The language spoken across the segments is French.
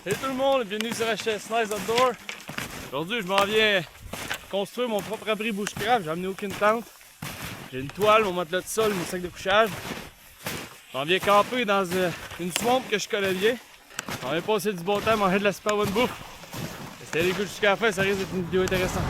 Salut tout le monde, bienvenue sur HS Nice Outdoor. Aujourd'hui, je m'en viens construire mon propre abri bushcraft. J'ai amené aucune tente. J'ai une toile, mon matelas de sol, mon sac de couchage. Je m'en viens camper dans une swamp que je connais bien. Je m'en viens passer du bon temps, manger de la super bonne bouffe. Restez à l'écoute jusqu'à la fin, ça risque d'être une vidéo intéressante.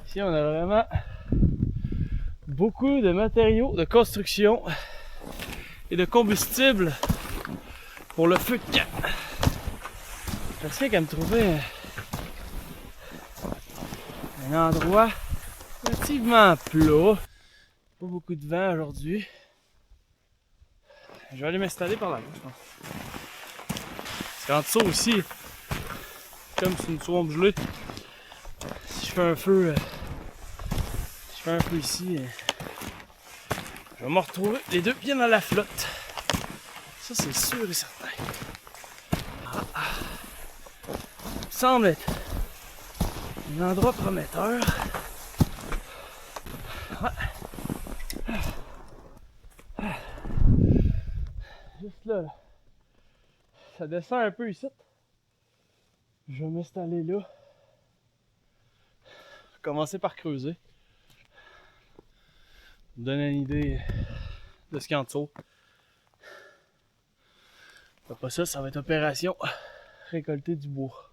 Ici, on a vraiment beaucoup de matériaux de construction et de combustible pour le feu de camp. Je sais qu'à me trouver un endroit relativement plat. Pas beaucoup de vent aujourd'hui. Je vais aller m'installer par là, je pense. Parce qu'en dessous aussi, comme c'est une swamp gelée, si je fais un feu ici, je vais me retrouver les deux pieds dans la flotte. Ça, c'est sûr et certain. Ça semble être un endroit prometteur. Ouais. Juste là, ça descend un peu ici. Je vais m'installer là. Commencer par creuser. Vous donner une idée de ce qu'il y a en dessous. Après ça, ça va être opération récolter du bois.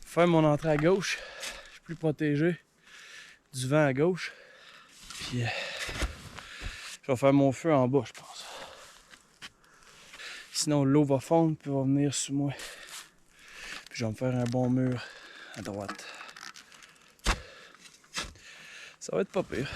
Faire mon entrée à gauche, je suis plus protégé du vent à gauche. Puis je vais faire mon feu en bas, je pense. Sinon l'eau va fondre puis va venir sous moi. Puis je vais me faire un bon mur à droite. Ça va être pas pire.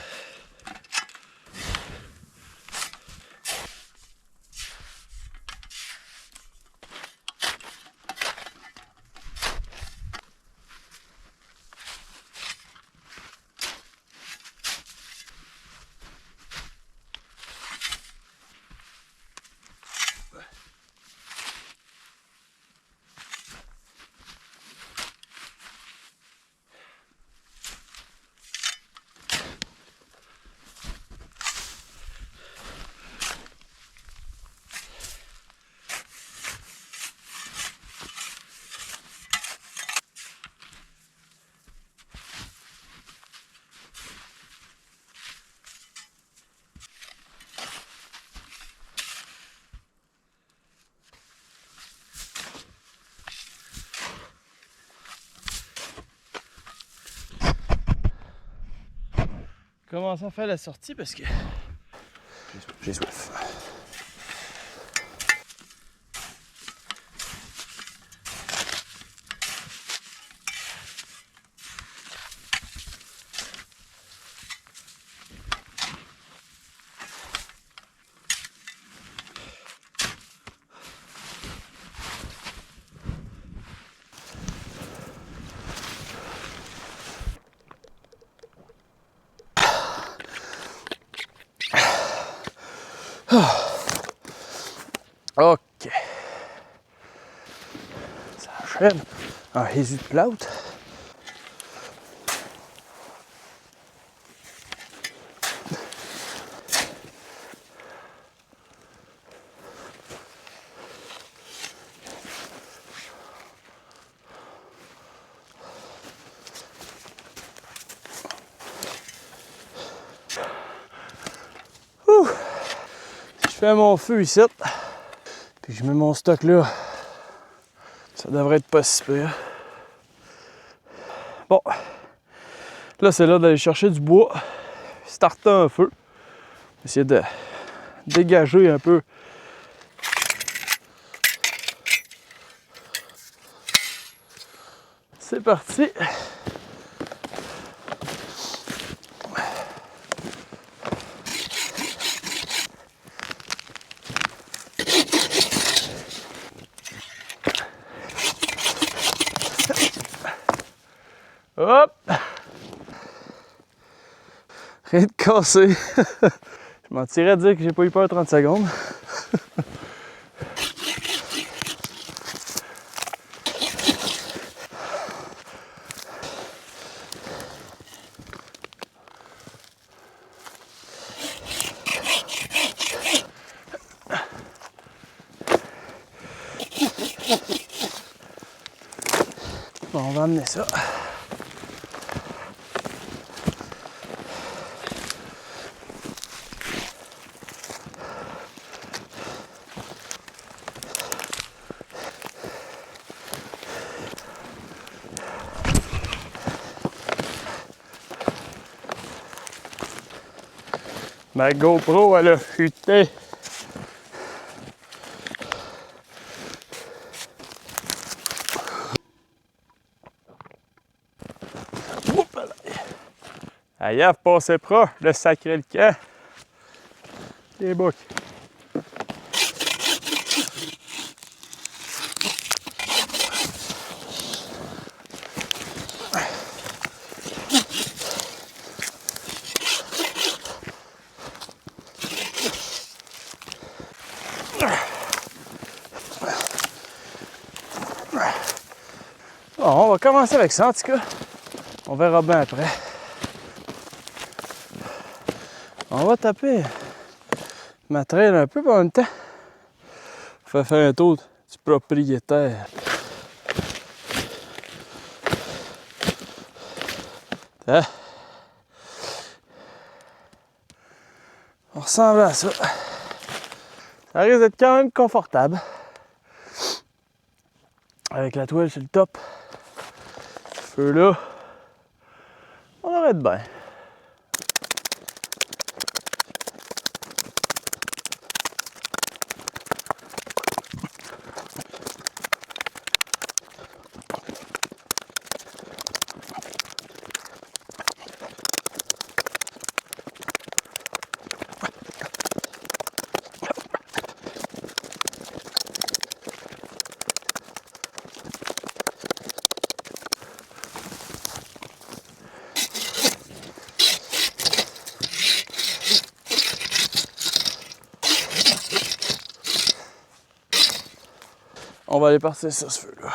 Commencer à faire la sortie parce que j'ai soif. Ok. Ça achève un Jésus de Plaute. fais mon feu ici. Puis je mets mon stock là. Ça devrait être pas si pire. Bon. Là, c'est l'heure d'aller chercher du bois. Starter un feu. Essayer de dégager un peu. C'est parti. Hop! Rien de cassé. Je mentirais de dire que j'ai pas eu peur 30 secondes. Bon, on va amener ça. Ma GoPro, elle a chuté. Aïe, passez proche de sacrer le camp. Les boucs. Bon, on va commencer avec ça en tout cas. On verra bien après. On va taper ma traîne un peu pendant le temps. On va faire un tour du propriétaire. Ça ressemble à ça. Ça risque d'être quand même confortable. Avec la toile sur le top. Ce feu là. On devrait être bien. On va aller partir sur ce feu-là.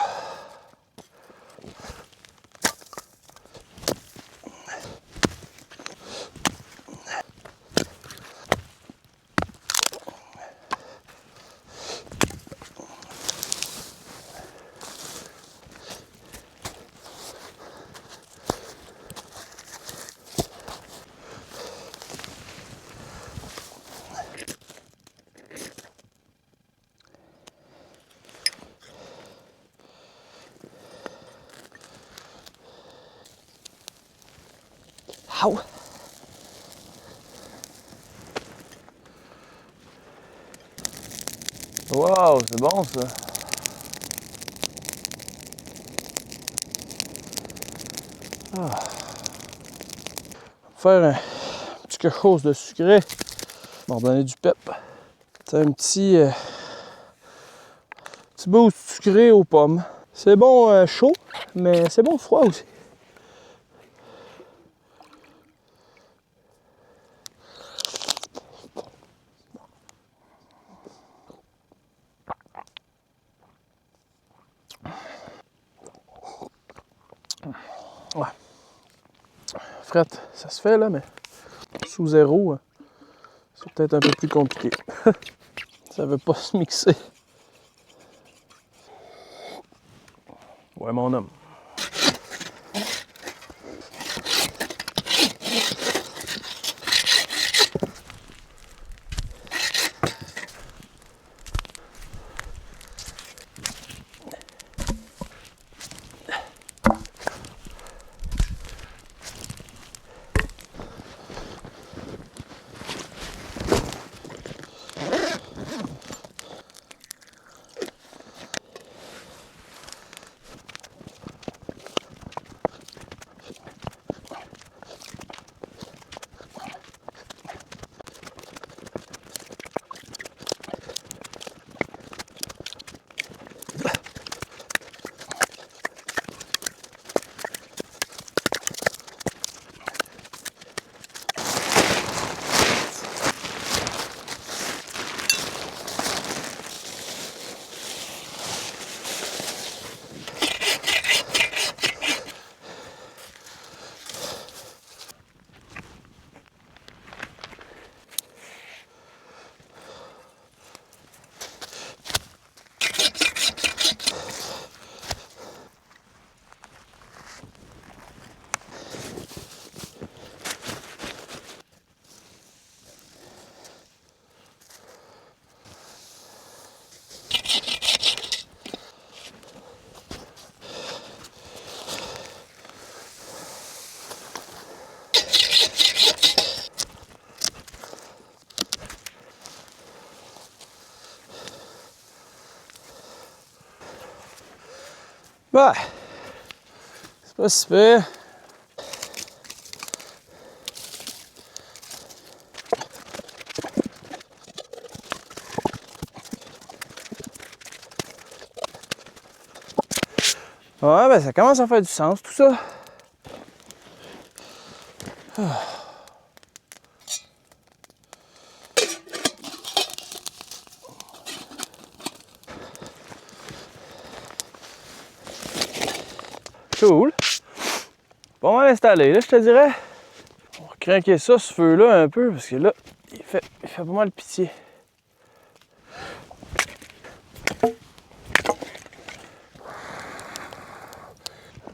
Ow. Wow, c'est bon ça. Faire un petit quelque chose de sucré. On va donner du pep. C'est un petit boost sucré aux pommes. C'est bon chaud, mais c'est bon froid aussi. Ouais. Frette, ça se fait là, mais sous zéro, c'est peut-être un peu plus compliqué. Ça veut pas se mixer. Ouais, mon homme. Bah, c'est pas si pire. Ouais, ben ça commence à faire du sens tout ça. Cool. Pas mal installé, là, je te dirais. On va craquer ça, ce feu-là, un peu, parce que là, il fait pas mal pitié.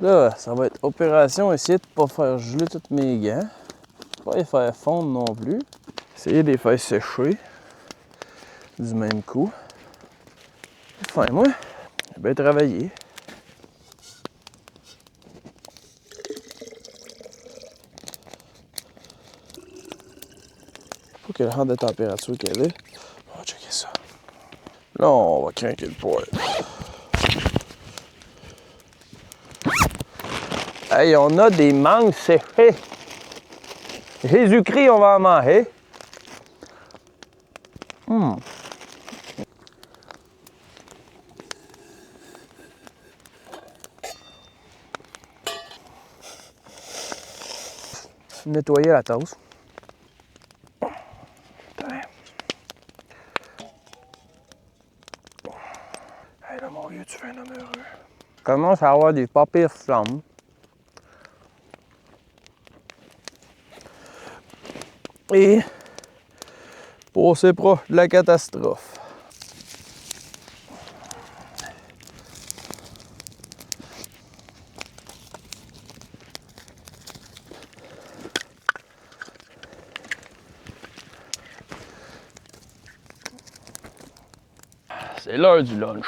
Là, ça va être opération, essayer de pas faire geler tous mes gants. Pas les faire fondre non plus. Essayer de les faire sécher du même coup. Enfin, moi, j'ai bien travaillé. Faut quelle rang de température qu'elle est. On va checker ça. Là, on va craquer le poêle. Hey, on a des mangues séchées. Jésus-Christ, on va en manger. Nettoyer la tasse. Hey là, mon vieux, tu fais un homme heureux. Commence à avoir des pas pires flammes. Et passer proche de la catastrophe. C'est l'heure du lunch.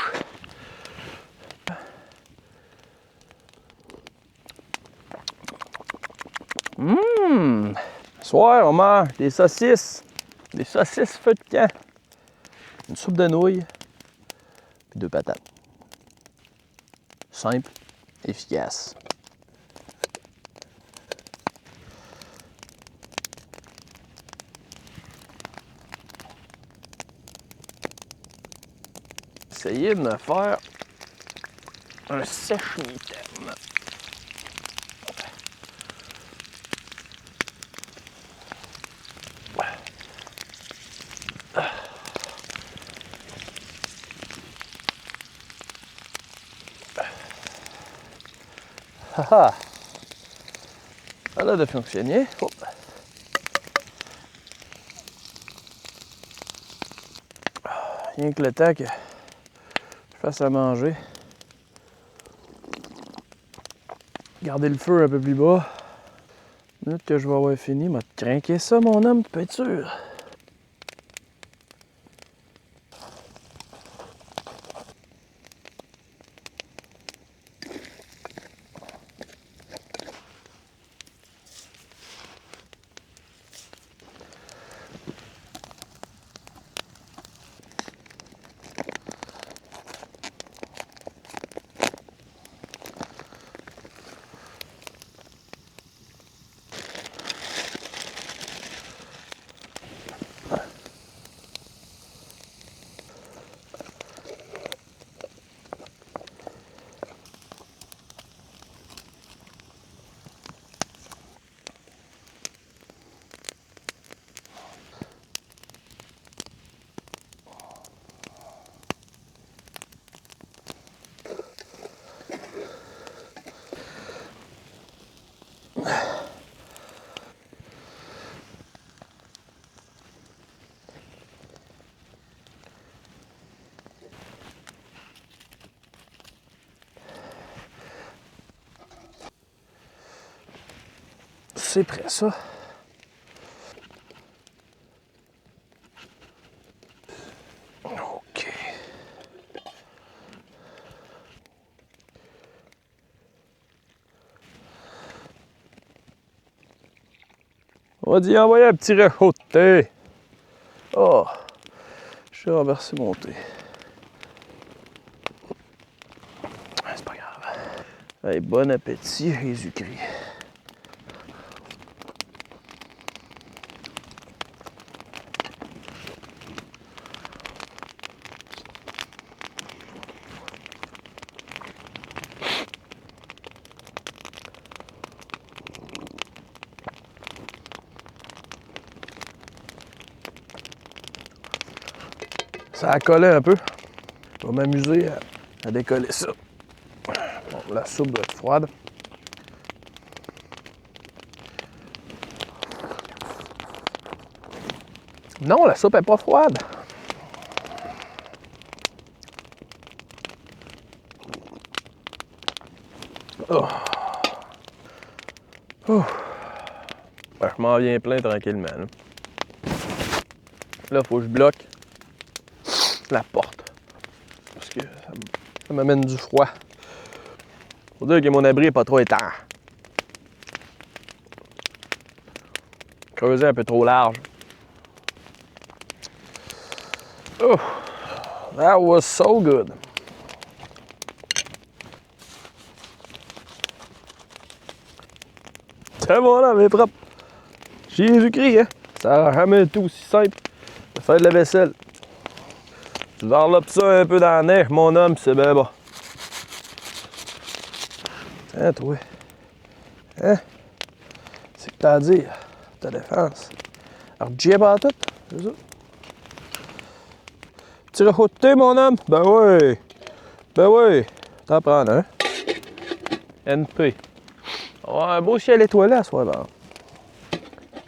Soir, on mange des saucisses. Des saucisses feu de camp. Une soupe de nouilles. Puis 2 patates. Simple, efficace. Essayez de me faire un sèche-mitaine. Haha! Ça a l'air de fonctionner. Oh. Rien que le temps que je fasse à manger. Garder le feu un peu plus bas. Une minute que je vais avoir fini, m'a craqué ça, mon homme, tu peux être sûr. C'est prêt, ça. OK. On va dire envoyer un petit réchaud de thé. Oh, je vais renverser mon thé. C'est pas grave. Hey, bon appétit, Jésus-Christ. Ça a collé un peu. Je vais m'amuser à décoller ça. Bon, la soupe doit être froide. Non, la soupe est pas froide. Oh. Oh. Ben, je m'en viens plein tranquillement. Là, faut que je bloque la porte. Parce que ça m'amène du froid. Faut dire que mon abri n'est pas trop étang. Creuser un peu trop large. Oh, that was so good. C'est bon là, mais propre. Jésus-Christ, hein? Ça n'a jamais été aussi simple de faire de la vaisselle. Tu varlopes ça un peu dans la neige, mon homme, c'est bien bon. Hein, toi? Hein? C'est que t'as à dire, ta défense. Alors, j'y ai pas tout, c'est ça? Petit refoté, mon homme? Ben oui! Ben oui! T'en prends un. NP. On va avoir un beau ciel étoilé à soir, ben.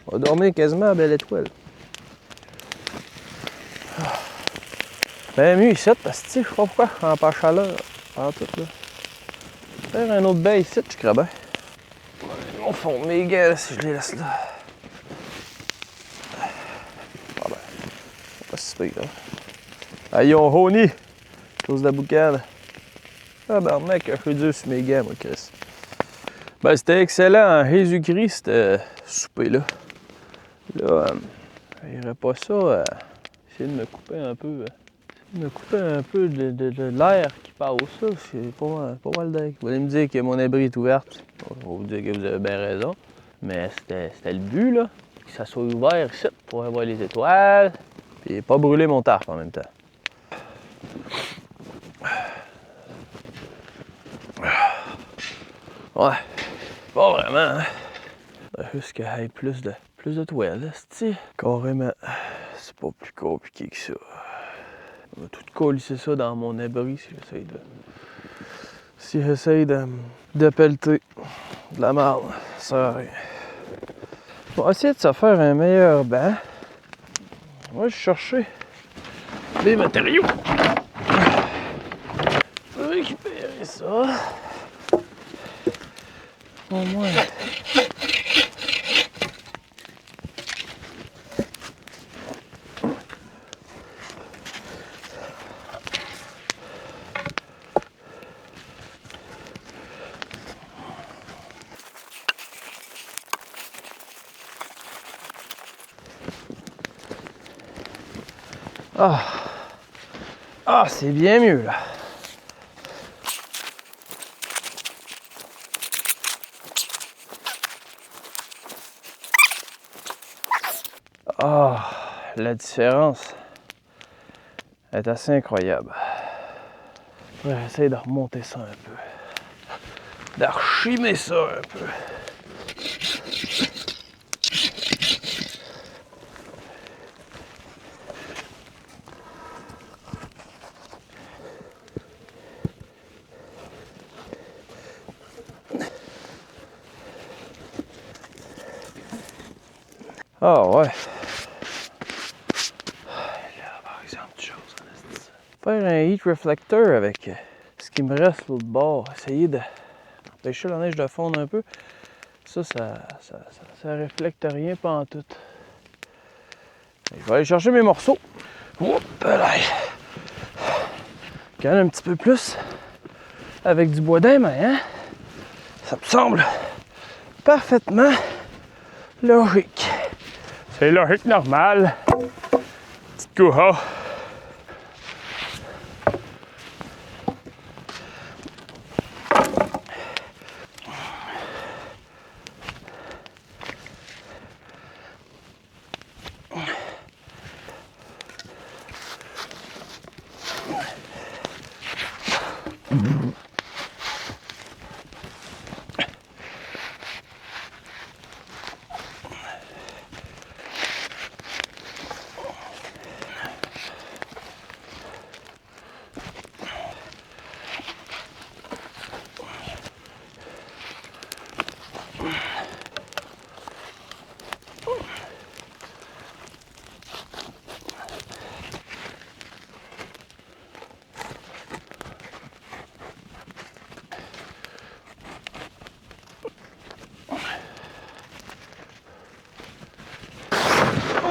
On va dormir quasiment à belle étoile. Ben mieux ici, parce que je sais pas pourquoi je suis en pas chaleur. En tout, là. Faire un autre bain ici, je crois bien. Ils vont fondre mes gants là, si je les laisse là. Ah ben, c'est pas si pire, là. Ah, ils ont honey, cause de la boucane. Ah ben, mec, je suis dur sur mes gants, moi, Chris. Ben, c'était excellent en Jésus-Christ, ce souper-là. Là, il n'y aurait pas ça, essayer de me couper un peu. De l'air qui passe, ça, c'est pas mal d'air. Vous allez me dire que mon abri est ouvert. Je vais vous dire que vous avez bien raison. Mais c'était le but, là, que ça soit ouvert ici pour voir les étoiles. Puis pas brûler mon tarp en même temps. Ouais, pas vraiment, hein. Juste qu'il y ait plus de toiles, c'est carrément. C'est pas plus compliqué que ça. On va tout colisser ça dans mon abri si j'essaye de pelleter de la marde. Ça sert à rien. On va essayer de se faire un meilleur banc. On va chercher des matériaux. Je vais récupérer ça. Au moins. Ah, c'est bien mieux là. Ah, la différence est assez incroyable. Je vais essayer de remonter ça un peu. D'archimer ça un peu. Ah ouais. Là, par exemple, faire un heat reflector avec ce qui me reste l'autre bord. Essayer d'empêcher la neige de fondre un peu. Ça reflecte rien pantoute. Je vais aller chercher mes morceaux. Hop là. Quand même un petit peu plus avec du bois d'aim, hein? Ça me semble parfaitement logique. C'est logique normale. Petite couha.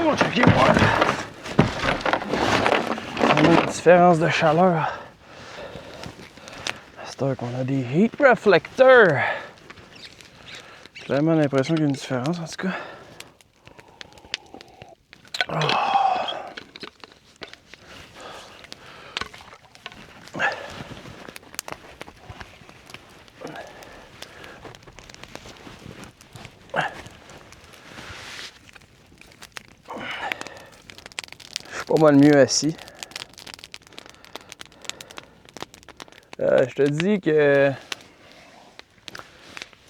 Oh, checkez-moi! On a une différence de chaleur. C'est qu'on a des heat reflecteurs. J'ai vraiment l'impression qu'il y a une différence en tout cas. Je suis pas mal mieux assis. Je te dis que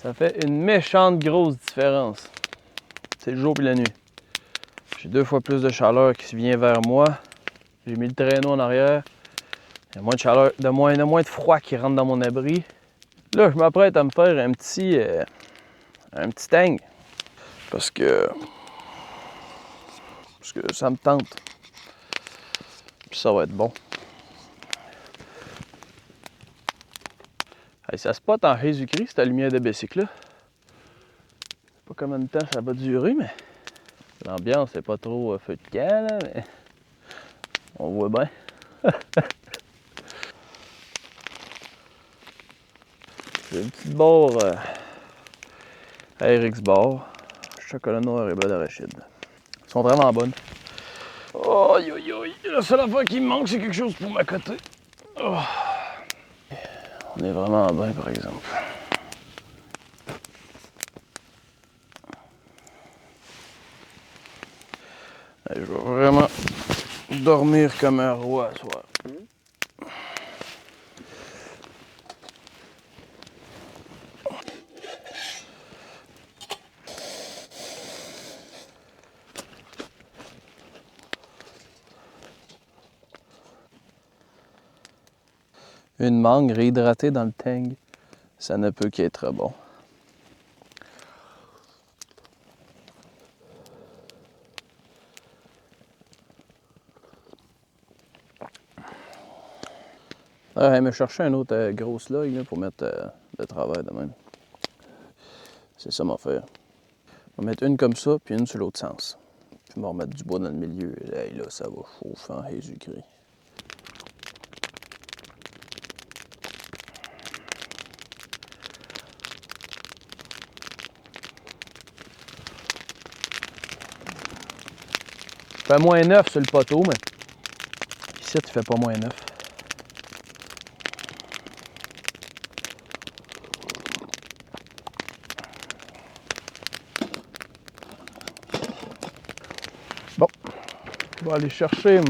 ça fait une méchante grosse différence. C'est le jour et la nuit. J'ai 2 fois plus de chaleur qui vient vers moi. J'ai mis le traîneau en arrière. Il y a moins de chaleur, de moins de froid qui rentre dans mon abri. Là, je m'apprête à me faire un petit tang. Parce que ça me tente. Puis ça va être bon. Hey, ça spot en Jésus-Christ, cette lumière de bicycle là. Je sais pas combien de temps ça va durer, mais l'ambiance n'est pas trop feu de camp, là, mais on voit bien. J'ai une petite barre RX Bar, chocolat noir et beurre d'arachide. Elles sont vraiment bonnes. Aïe aïe aïe, la seule affaire qui me manque, c'est quelque chose pour m'accoter. Oh. On est vraiment bien, par exemple. Je vais vraiment dormir comme un roi ce soir. Une mangue réhydratée dans le tang, ça ne peut qu'être bon. Ah, elle m'a cherché un autre gros slug là, pour mettre de travers de même. C'est ça ma affaire. On va mettre une comme ça, puis une sur l'autre sens. Puis on va remettre du bois dans le milieu. Et là, ça va chauffer en Jésus-Christ. Il fait moins 9 sur le poteau, mais ici, tu fais pas moins 9. Bon, on va aller chercher.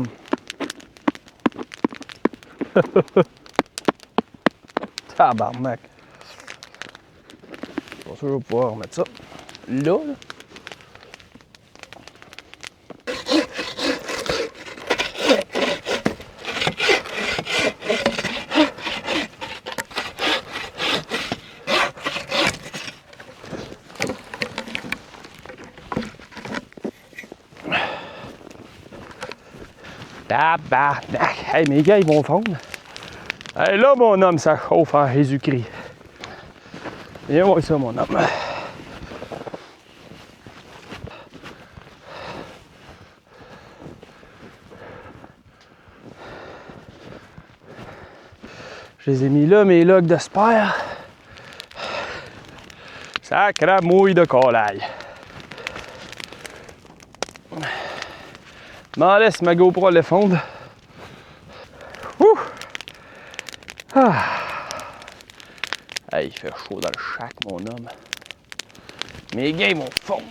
Tabarnak. Je suis pas sûr que je vais pouvoir remettre ça là. Tabarnak! Hey, mes gars, ils vont fondre. Hey, là, mon homme, ça chauffe en Jésus-Christ. Viens voir ça, mon homme. Je les ai mis là, mes logs de spare. Sacre mouille de collaille. M'en laisse ma GoPro aller fondre. Ouh! Ah! Hey, il fait chaud dans le shack, mon homme. Mes gars, ils vont fondre.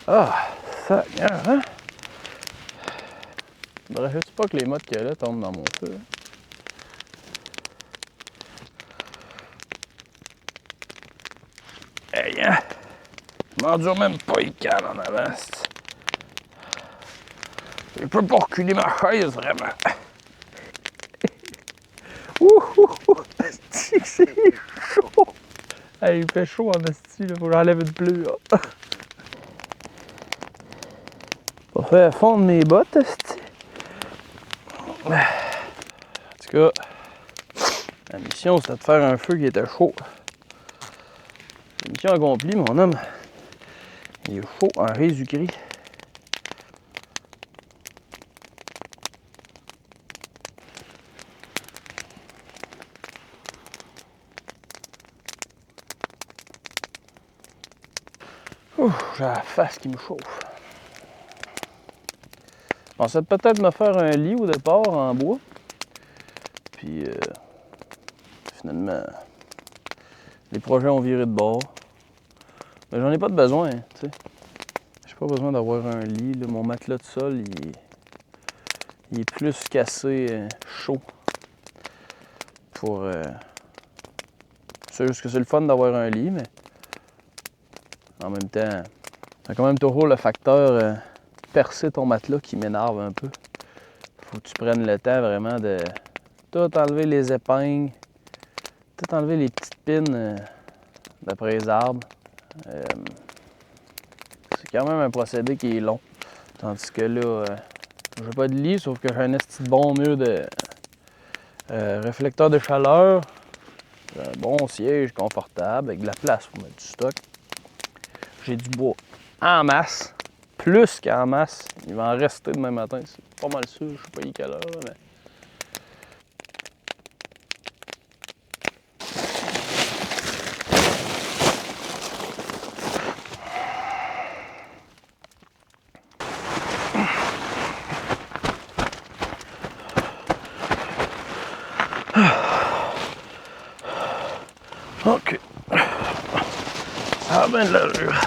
Ah, Seigneur, hein? Faudrait juste pas que les mottes qu'il y a là tombent dans mon feu. Hey, hein? Je m'endure même pas les cannes en avant. Je peux pas reculer ma chaise, vraiment. Ouh, c'est chaud. Hey, il fait chaud en esti, là. Faut que j'enlève une pluie. Pas faire fondre mes bottes, esti. En tout cas, la mission, c'était de faire un feu qui était chaud. La mission accomplie, mon homme. Il est chaud en Jésus-Christ. J'ai la face qui me chauffe. Je pensais peut-être me faire un lit au départ en bois. Puis finalement, les projets ont viré de bord. Mais j'en ai pas de besoin, tu sais. J'ai pas besoin d'avoir un lit. Là. Mon matelas de sol, il est plus qu'assez chaud. Pour. C'est juste que c'est le fun d'avoir un lit, mais en même temps, c'est quand même toujours le facteur percer ton matelas qui m'énerve un peu. Faut que tu prennes le temps vraiment de tout enlever les épingles, tout enlever les petites pines d'après les arbres. C'est quand même un procédé qui est long. Tandis que là, j'ai pas de lit, sauf que j'ai un esti de bon mur de réflecteur de chaleur, un bon siège confortable avec de la place pour mettre du stock. J'ai du bois en masse, plus qu'en masse. Il va en rester demain matin, c'est pas mal sûr. Je sais pas quelle heure, mais... OK. Ça a bien de l'allure.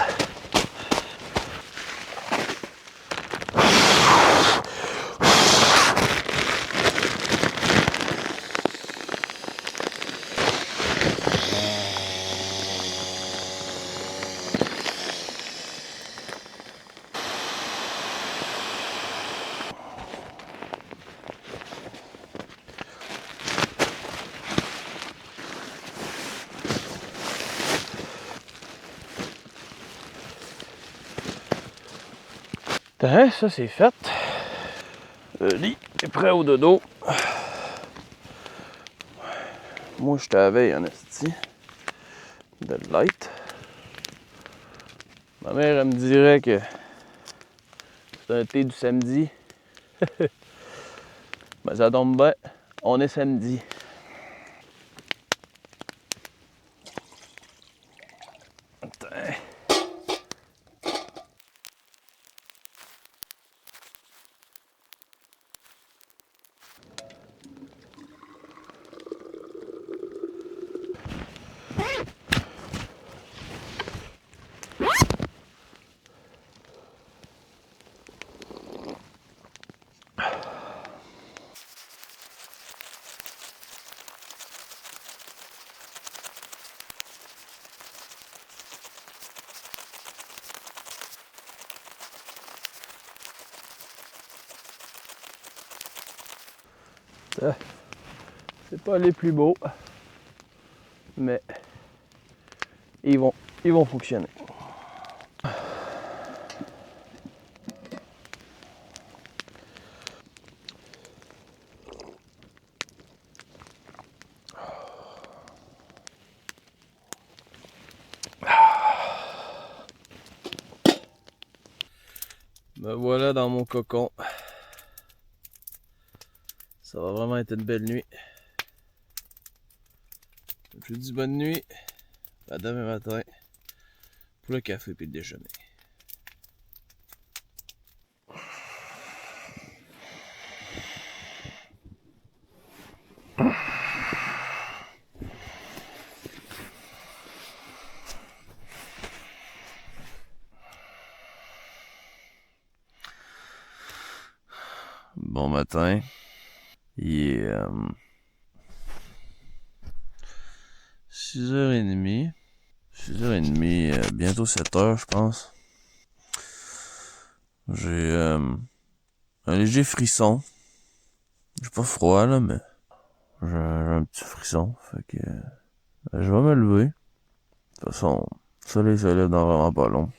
Ça c'est fait. Le lit est prêt au dodo. Moi je t'avais en esti de light. Ma mère elle me dirait que c'est un thé du samedi. Ben ça tombe bien, on est samedi. Attends. C'est pas les plus beaux, mais ils vont fonctionner. Me voilà dans mon cocon. Ça va vraiment être une belle nuit. Je vous dis bonne nuit. À demain matin pour le café et le déjeuner. Bon matin. Il est 6h30. 6h30, bientôt 7h, je pense. J'ai un léger frisson. J'ai pas froid, là, mais j'ai un petit frisson. Fait que je vais me lever. De toute façon, le soleil se lève dans vraiment pas long.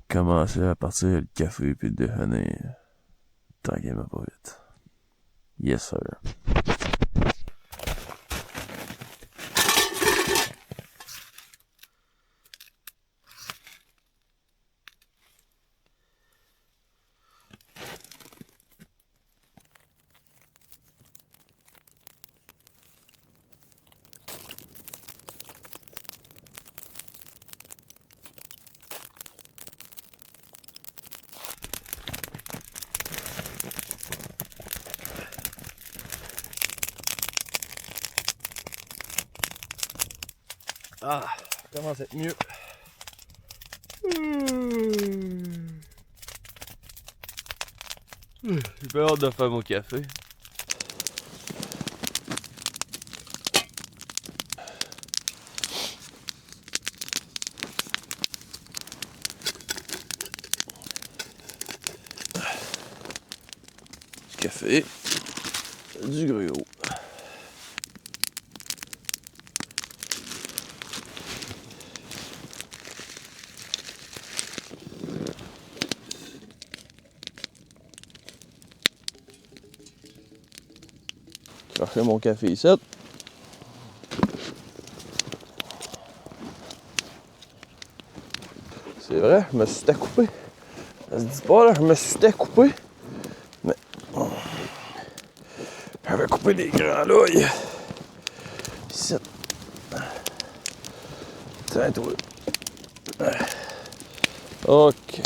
Commencer à partir le café puis le déjeuner. Tranquillement, pas vite. Yes, sir. Ah, ça commence à être mieux. J'ai pas hâte de faire mon café. Du café, du gruau. Je vais refaire mon café ici. C'est vrai, je me suis découpé. Ça se dit pas là, je me suis découpé. Mais j'avais coupé des grands louilles. Ici. Tiens, toi. Ok.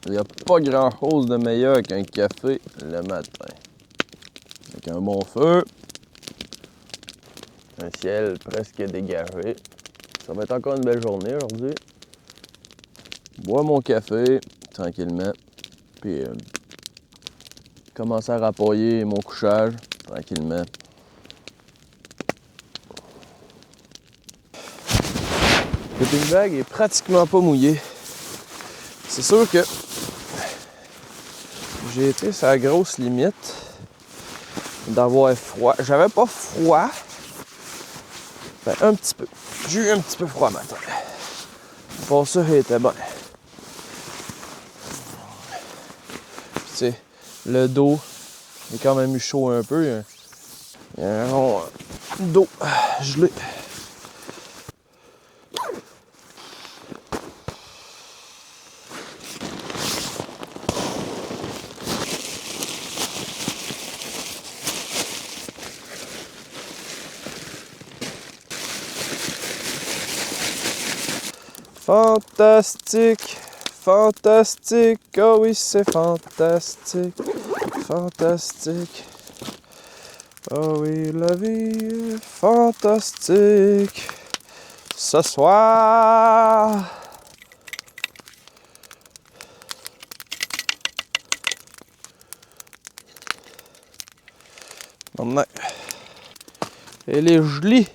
Il n'y a pas grand chose de meilleur qu'un café le matin. Avec un bon feu, un ciel presque dégagé. Ça va être encore une belle journée aujourd'hui. Bois mon café tranquillement, puis commencer à rapporter mon couchage tranquillement. Le ping bag est pratiquement pas mouillé. C'est sûr que j'ai été sur la grosse limite d'avoir froid. J'avais pas froid, ben un petit peu. J'ai eu un petit peu froid matin. Pour ça, il était bon. Puis, tu sais, le dos, j'ai quand même eu chaud un peu. Il y a un rond d'eau gelé. Fantastique, fantastique, oh oui c'est fantastique, fantastique. Oh oui la vie est fantastique. Ce soir. Maintenant, elle est gelée.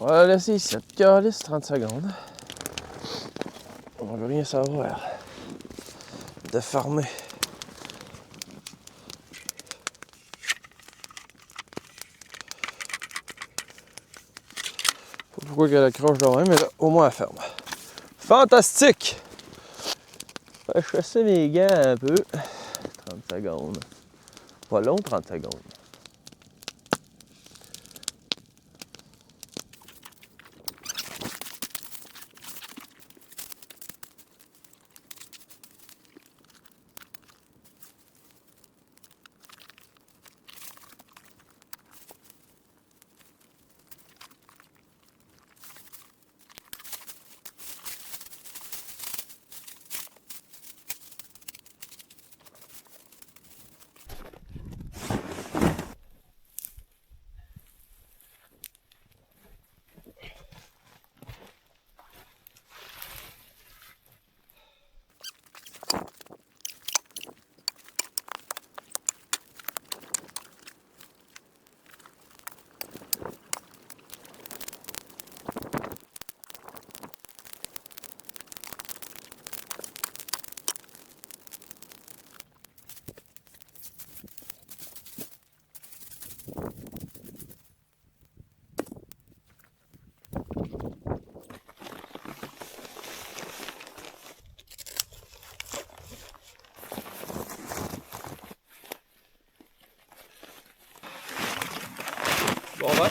On va la laisser ici, calice 30 secondes. On veut rien savoir de fermer. Pas pourquoi qu'elle accroche de même, mais là, au moins elle ferme. Fantastique! Je fais mes gants un peu. 30 secondes. Pas long, 30 secondes. Bon ben.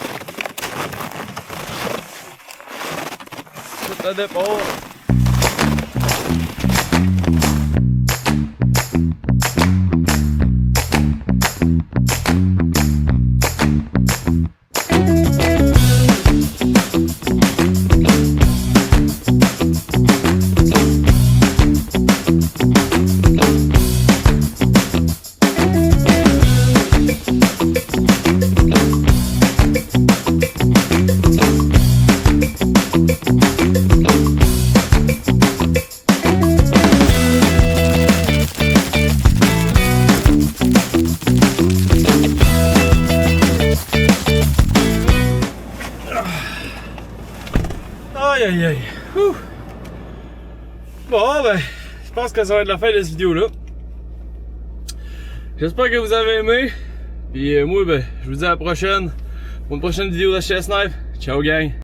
Tout à départ. Aïe aïe aïe. Ouh. Bon ben, je pense que ça va être la fin de cette vidéo là. J'espère que vous avez aimé. Puis moi ben, je vous dis à la prochaine pour une prochaine vidéo de chez Snipe. Ciao gang.